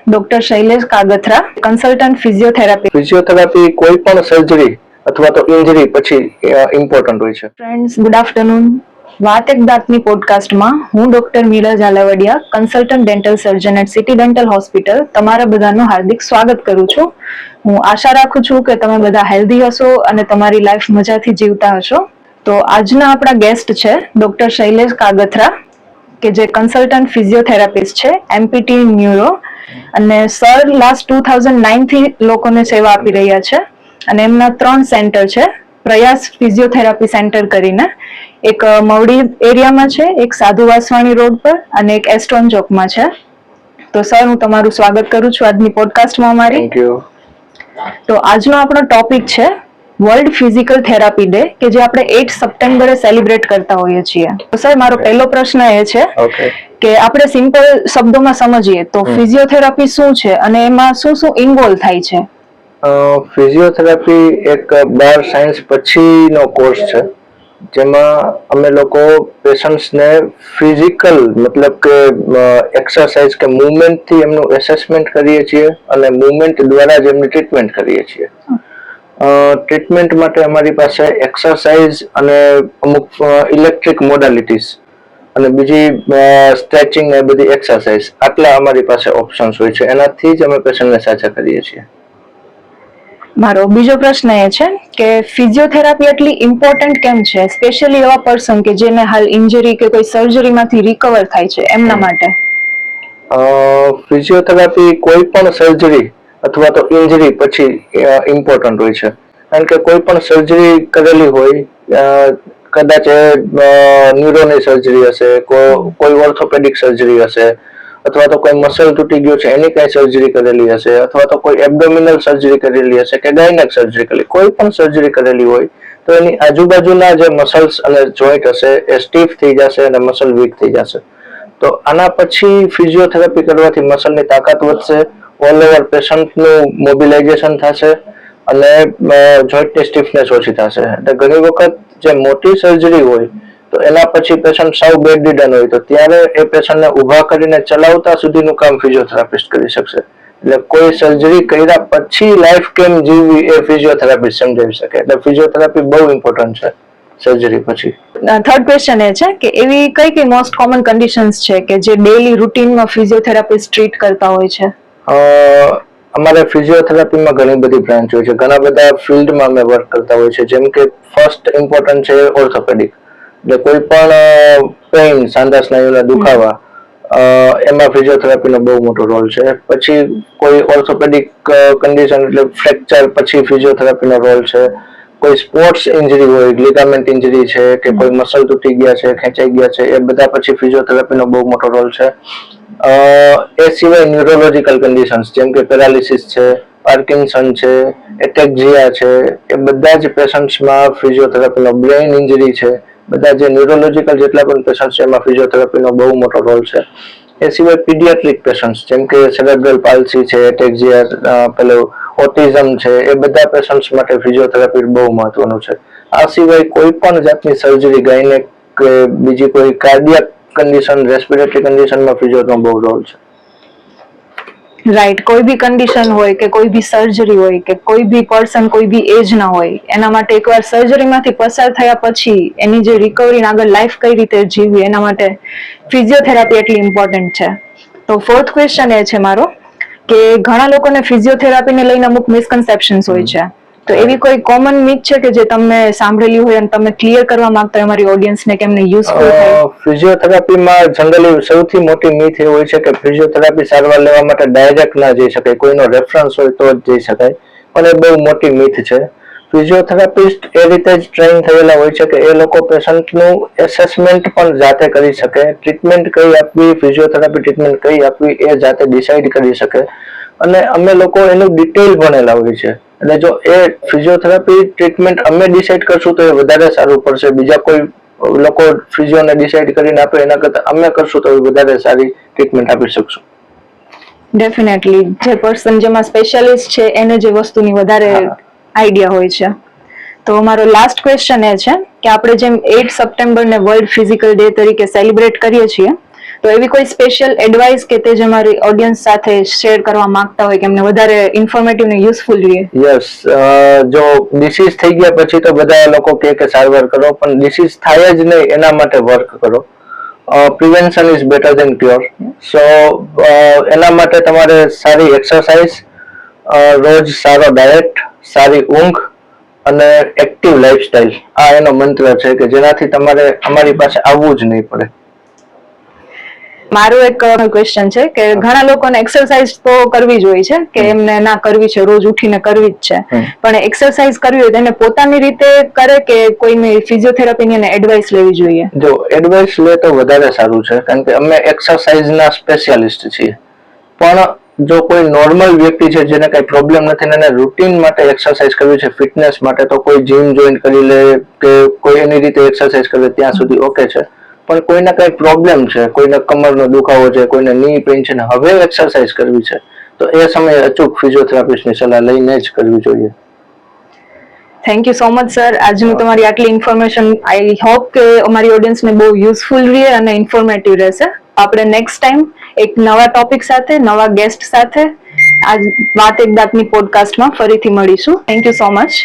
Doctor Shailesh Kagathara, consultant physiotherapy. Physiotherapy કોઈ પણ surgery અથવા તો ઇન્જરી પછી ઇમ્પોર્ટન્ટ હોય છે. Friends, good afternoon. વાત એક દાંતની પોડકાસ્ટમાં હું doctor Meera Zalavadiya, consultant dental surgeon at city dental hospital, તમારા બધાનું હાર્દિક સ્વાગત કરું છું. હું આશા રાખું છું કે તમે બધા હેલ્ધી હશો અને તમારી લાઈફ મજાથી જીવતા હશો. તો આજના આપણા ગેસ્ટ છે ડોક્ટર શૈલેષ કાગથરા, કે જે કન્સલ્ટન્ટ ફિઝિયોથેરાપિસ્ટ છે, એમપીટી ન્યુરો, અને સર લાસ્ટ 2009 થી લોકોને સેવા આપી રહ્યા છે. અને એમના 3 સેન્ટર છે. પ્રયાસ ફિઝિયોથેરાપી સેન્ટર કરીને, એક મવડી એરિયામાં છે, એક સાધુ વાસવાણી રોડ પર અને એક એસ્ટોન ચોકમાં છે. તો સર, હું તમારું સ્વાગત કરું છું આજની પોડકાસ્ટમાં અમારી. Thank you. તો આજનો આપણો ટોપિક છે વર્લ્ડ ફિઝિકલ થેરાપી ડે, કે જે આપણે 8 સપ્ટેમ્બરે સેલિબ્રેટ કરતા હોઈએ છીએ. તો સર, મારો પહેલો પ્રશ્ન એ છે કે આપણે સિમ્પલ શબ્દોમાં સમજીએ તો ફિઝિયોથેરાપી શું છે અને એમાં શું શું ઇન્વોલ્વ થાય છે? ફિઝિયોથેરાપી એક 12 સાયન્સ પછીનો કોર્સ છે, જેમાં અમે લોકો પેશન્ટ્સને ફિઝિકલ મતલબ કે એક્સરસાઇઝ કે મૂવમેન્ટથી એમનું એસેસમેન્ટ કરીએ છીએ અને મૂવમેન્ટ દ્વારા જ એમની ટ્રીટમેન્ટ કરીએ છીએ. ટ્રીટમેન્ટ માટે અમારી પાસે એક્સરસાઇઝ અને અમુક ઇલેક્ટ્રિક મોડાલિટીઝ અને બીજી સ્ટ્રેચિંગ એ બધી એક્સરસાઇઝ, આટલા અમારી પાસે ઓપ્શન્સ હોય છે. એનાથી જ અમે પેશન્ટને સાજા કરીએ છીએ. મારો બીજો પ્રશ્ન એ છે કે ફિઝિયોથેરાપી એટલી ઇમ્પોર્ટન્ટ કેમ છે, સ્પેશિયલી એવા પર્સન કે જેને હાલ ઇન્જરી કે કોઈ સર્જરીમાંથી રિકવર થાય છે એમના માટે? ફિઝિયોથેરાપી કોઈ પણ સર્જરી અથવા તો ઇન્જરી પછી ઇમ્પોર્ટન્ટ હોય છે, કારણ કે કોઈ પણ સર્જરી કરેલી હોય, કદાચ ન્યુરોની સર્જરી હશે, કોઈ ઓર્થોપેડિક સર્જરી હશે, અથવા તો કોઈ મસલ તૂટી ગયો છે એની કઈ સર્જરી કરેલી હશે, અથવા તો કોઈ એબ્ડોમિનલ સર્જરી કરેલી હશે કે ગાયનેક સર્જરી કરેલી, કોઈ પણ સર્જરી કરેલી હોય તો એની આજુબાજુના જે મસલ્સ અને જોઈન્ટ હશે એ સ્ટીફ થઈ જશે અને મસલ વીક થઈ જશે. તો આના પછી ફિઝિયોથેરાપી કરવાથી મસલની તાકાત વધશે, ઓલ ઓવર પેશન્ટનું મોબિલાઇઝેશન થશે અને જોઈન્ટની સ્ટીફનેસ ઓછી થશે. એટલે ઘણી વખત જે મોટી સર્જરી હોય તો એના પછી પેશન્ટ સાવ બેડરિડન હોય તો ત્યારે એ પેશન્ટને ઊભા કરીને ચલાવતા સુધીનું કામ ફિઝિયોથેરાપિસ્ટ કરી શકશે. એટલે કોઈ સર્જરી કર્યા પછી લાઈફ કેમ જીવવી એ ફિઝિયોથેરાપિસ્ટ સમજાવી શકે. એટલે ફિઝિયોથેરાપી બહુ ઇમ્પોર્ટન્ટ છે સર્જરી પછી. થર્ડ ક્વેશ્ચન એ છે કે એવી કઈ મોસ્ટ કોમન કન્ડિશન્સ છે કે જે ડેઈલી રૂટીનમાં ફિઝિયોથેરાપિસ્ટ ટ્રીટ કરતા હોય છે? અમારે ફિઝિયોથેરાપીમાં ઘણી બધી બ્રાન્ચ હોય છે, ઘણા બધા ફિલ્ડમાં અમે વર્ક કરતા હોય છે. જેમ કે ફર્સ્ટ ઇમ્પોર્ટન્ટ છે ઓર્થોપેડિક, એટલે કોઈ પણ પેઇન, સાંધા સ્નાયુના દુખાવા, એમાં ફિઝિયોથેરાપીનો બહુ મોટો રોલ છે. પછી કોઈ ઓર્થોપેડિક કન્ડિશન એટલે ફ્રેક્ચર પછી ફિઝિયોથેરાપીનો રોલ છે. કોઈ સ્પોર્ટ્સ ઇન્જરી હોય, લિગામેન્ટ ઇન્જરી છે કે કોઈ મસલ તૂટી ગયા છે, ખેંચાઈ ગયા છે, એ બધા પછી ફિઝિયોથેરાપીનો બહુ મોટો રોલ છે. એ સિવાય ન્યુરોલોજીકલ કન્ડિશન્સ જેમ કે પેરાલિસિસ છે, પાર્કિન્સન છે, એટેક્ઝિયા છે, એ બધા જ પેશન્ટ્સમાં ફિઝિયોથેરાપીનો, બ્રેઇન ઇન્જરી છે, બધા જે ન્યુરોલોજીકલ જેટલા પણ પેશન્ટ છે એમાં ફિઝિયોથેરાપીનો બહુ મોટો રોલ છે. એ સિવાય પીડિયાટ્રિક પેશન્ટ જેમ કે સેરેબ્રલ પાલ્સી છે, એટેક્ઝિયા, પેલો ઓટિઝમ છે, એ બધા પેશન્ટ્સ માટે ફિઝિયોથેરાપી બહુ મહત્વનું છે. આ સિવાય કોઈ પણ જાતની સર્જરી, ગાયનેક કે બીજી કોઈ કાર્ડિયાક કન્ડિશન, રેસ્પિરેટરી કન્ડિશનમાં ફિઝિયોનો બહુ રોલ છે. રાઈટ. કોઈ બી કન્ડિશન હોય કે કોઈ બી સર્જરી હોય કે કોઈ બી પર્સન કોઈ બી એજ ના હોય, એના માટે એકવાર સર્જરીમાંથી પસાર થયા પછી એની જે રિકવરી આગળ લાઈફ કઈ રીતે જીવવી એના માટે ફિઝિયોથેરાપી એટલી ઇમ્પોર્ટન્ટ છે. તો ફોર્થ ક્વેશ્ચન એ છે મારો કે ઘણા લોકોને ફિઝિયોથેરાપીને લઈને અમુક મિસકન્સેપ્શન્સ હોય છે. તો એવી કોઈ કોમન મિથ છે કે જે તમને સાંભળેલી હોય અને તમે ક્લિયર કરવા માંગતા હોય અમારી ઓડિયન્સને કે એમને યુઝફુલ થાય? ફિઝિયોથેરાપીમાં જનરલી સૌથી મોટી મિથ એ હોય છે કે ફિઝિયોથેરાપી સારવાર લેવા માટે ડાયરેક્ટ ના જઈ શકાય, કોઈનો રેફરન્સ હોય તો જ જઈ શકાય, પણ એ બહુ મોટી મિથ છે. ફિઝિયોથેરાપિસ્ટ એ રીતે જ ટ્રેન થયેલા હોય છે કે એ લોકો પેશન્ટનું એસેસમેન્ટ પણ જાતે કરી શકે, ટ્રીટમેન્ટ કઈ આપવી, ફિઝિયોથેરાપી ટ્રીટમેન્ટ કઈ આપવી એ જાતે ડિસાઇડ કરી શકે. અને અમે લોકો એનું ડિટેલ ભણેલા હોય છે. એટલે જો એ ફિઝિયોથેરાપી ટ્રીટમેન્ટ અમે ડિસાઇડ કરશું તો એ વધારે સારું પડશે. બીજા કોઈ લોકો ફિઝિયોને ડિસાઇડ કરીને આપે એના કરતાં અમે કરશું તો વધારે સારી ટ્રીટમેન્ટ આપી શકશું. ડેફિનેટલી જે પર્સન જેમાં સ્પેશિયાલિસ્ટ છે એને જે વસ્તુની વધારે આઈડિયા હોય છે. તો મારો લાસ્ટ ક્વેશ્ચન એ છે કે આપણે જેમ 8 સપ્ટેમ્બરને વર્લ્ડ ફિઝિકલ ડે તરીકે સેલિબ્રેટ કરીએ છીએ, તો એવી કોઈ સ્પેશિયલ એડવાઇસ કે તે જે મારી ઓડિયન્સ સાથે શેર કરવા માંગતા હોય કે એમને વધારે ઇન્ફોર્મેટિવ ને યુઝફુલ રહે? યસ, જો ડિસીઝ થઈ ગયા પછી તો બધા લોકો કહે કે સારવાર કરો, પણ ડિસીઝ થાય જ નહીં એના માટે વર્ક કરો. Prevention is better than cure. So એના માટે તમારે સારી એક્સરસાઇઝ, રોજ સારો ડાયટ, સારી ઊંઘ અને એક્ટિવ લાઈફસ્ટાઈલ, આ એનો મંત્ર છે કે જેનાથી તમારે અમારી પાસે આવવું જ નહીં પડે. મારો એક ક્વેશ્ચન છે કે ઘણા લોકોને એક્સરસાઇઝ તો કરવી જ હોય છે કે એમને ના કરવી છે, રોજ ઉઠીને કરવી જ છે, પણ એક્સરસાઇઝ કરવી હોય તો એને પોતાની રીતે કરે કે કોઈની ફિઝિયોથેરાપીની એને એડવાઇસ લેવી જોઈએ? જો એડવાઇસ લે તો વધારે સારું છે, કારણ કે અમે એક્સરસાઇઝના સ્પેશિયાલિસ્ટ છીએ. પણ જો કોઈ નોર્મલ વ્યક્તિ છે જેને કઈ પ્રોબ્લેમ નથી અને રૂટીન માટે એક્સરસાઇઝ કરવી છે, ફિટનેસ માટે, તો કોઈ જીમ જોઈન કરી લે કે કોઈ એની રીતે એક્સરસાઇઝ કરે ત્યાં સુધી ઓકે છે. પણ કોઈને કઈ પ્રોબ્લેમ છે, કોઈને કમરનો દુખાવો છે, કોઈને ની પેઇન છે ને હવે એક્સરસાઇઝ કરવી છે, તો એ સમયે અચૂક ફિઝિયોથેરાપિસ્ટની સલાહ લઈને જ કરવી જોઈએ. Thank you so much sir. આજનું તમારી આટલી ઇન્ફોર્મેશન આઈ હોપ કે અમારી ઓડિયન્સને બહુ યુઝફુલ રહે અને ઇન્ફોર્મેટિવ રહેશે. આપણે નેક્સ્ટ ટાઈમ એક નવા ટોપિક સાથે, નવા ગેસ્ટ સાથે આજ વાત એક દાંતની પોડકાસ્ટમાં ફરીથી મળીશું. Thank you so much.